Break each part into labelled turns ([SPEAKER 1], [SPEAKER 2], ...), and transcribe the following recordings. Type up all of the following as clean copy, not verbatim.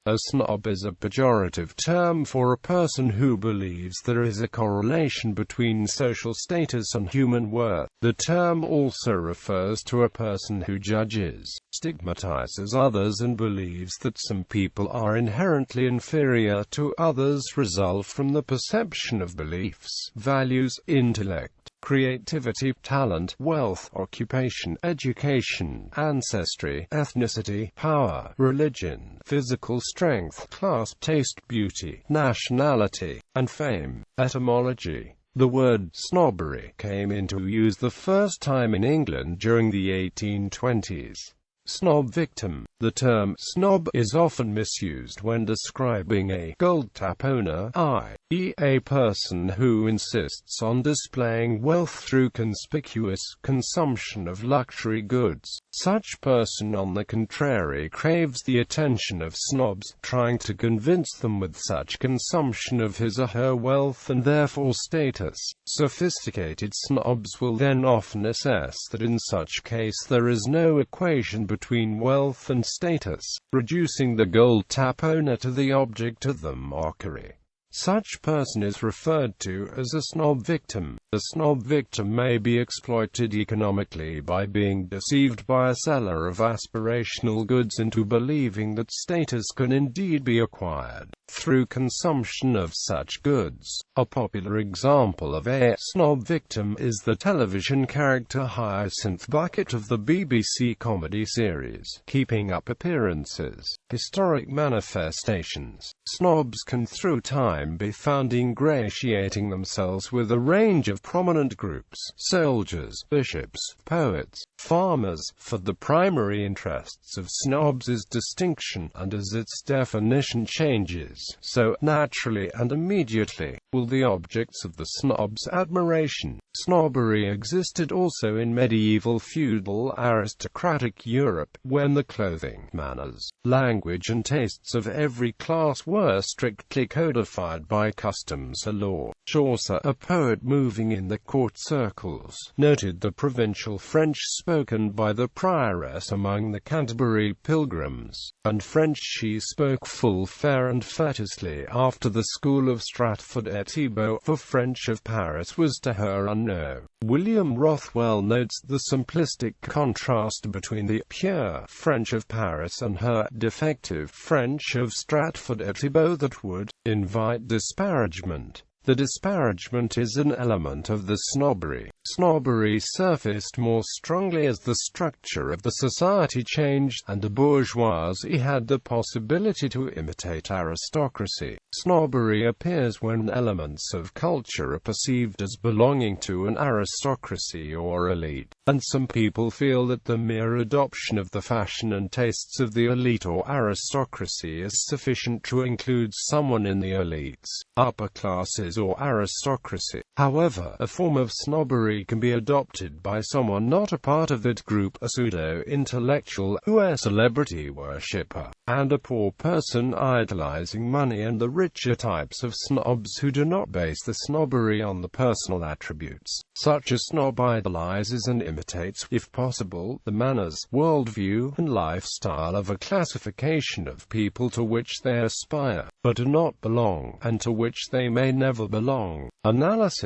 [SPEAKER 1] A snob is a pejorative term for a person who believes there is a correlation between social status and human worth. The term also refers to a person who judges, stigmatizes others and believes that some people are inherently inferior to others result from the perception of beliefs, values, intellect, creativity, talent, wealth, occupation, education, ancestry, ethnicity, power, religion, physical strength, class, taste, beauty, nationality, and fame. Etymology. The word snobbery came into use the first time in England during the 1820s. Snob victim. The term snob is often misused when describing a gold tap owner, i.e. a person who insists on displaying wealth through conspicuous consumption of luxury goods. Such person, on the contrary, craves the attention of snobs, trying to convince them with such consumption of his or her wealth and therefore status. Sophisticated snobs will then often assess that in such case there is no equation between wealth and status, reducing the gold tap owner to the object of the mockery. Such person is referred to as a snob victim. The snob victim may be exploited economically by being deceived by a seller of aspirational goods into believing that status can indeed be acquired through consumption of such goods. A popular example of a snob victim is the television character Hyacinth Bucket of the BBC comedy series Keeping Up Appearances. Historic manifestations. Snobs can through time be found ingratiating themselves with a range of prominent groups: soldiers, bishops, poets, farmers. For the primary interests of snobs is distinction, and as its definition changes, so naturally and immediately will the objects of the snob's admiration. Snobbery existed also in medieval feudal aristocratic Europe, when the clothing, manners, language and tastes of every class were strictly codified by customs or law. Chaucer, a poet moving in the court circles, noted the provincial French spoken by the prioress among the Canterbury pilgrims, and French she spoke full fair and fatuously after the school of Stratford-et-Thibault, for French of Paris was to her unknown. William Rothwell notes the simplistic contrast between the pure French of Paris and her defective French of Stratford-et-Thibault that would invite disparagement. The disparagement is an element of the snobbery. Snobbery surfaced more strongly as the structure of the society changed, and the bourgeoisie had the possibility to imitate aristocracy. Snobbery appears when elements of culture are perceived as belonging to an aristocracy or elite, and some people feel that the mere adoption of the fashion and tastes of the elite or aristocracy is sufficient to include someone in the elites, upper classes or aristocracy. However, a form of snobbery can be adopted by someone not a part of that group, a pseudo-intellectual, who a celebrity worshipper, and a poor person idolizing money, and the richer types of snobs who do not base the snobbery on the personal attributes. Such a snob idolizes and imitates, if possible, the manners, worldview, and lifestyle of a classification of people to which they aspire, but do not belong, and to which they may never belong. Analysis.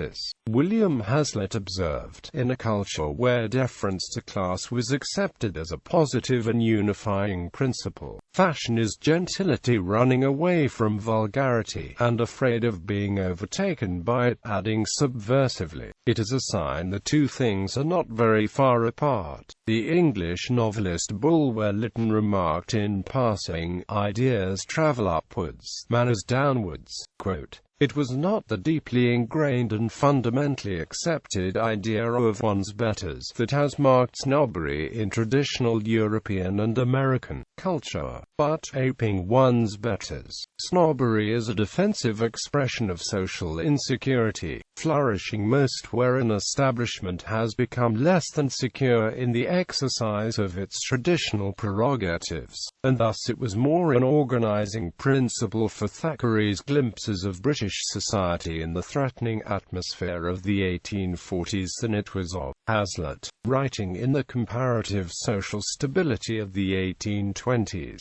[SPEAKER 1] William Hazlitt observed, in a culture where deference to class was accepted as a positive and unifying principle, fashion is gentility running away from vulgarity, and afraid of being overtaken by it, adding subversively, it is a sign the two things are not very far apart. The English novelist Bulwer Lytton remarked in passing, "Ideas travel upwards, manners downwards." Quote, "It was not the deeply ingrained and fundamentally accepted idea of one's betters that has marked snobbery in traditional European and American culture, but aping one's betters." Snobbery is a defensive expression of social insecurity, flourishing most where an establishment has become less than secure in the exercise of its traditional prerogatives, and thus it was more an organizing principle for Thackeray's glimpses of British society in the threatening atmosphere of the 1840s than it was of Hazlitt, writing in the comparative social stability of the 1820s.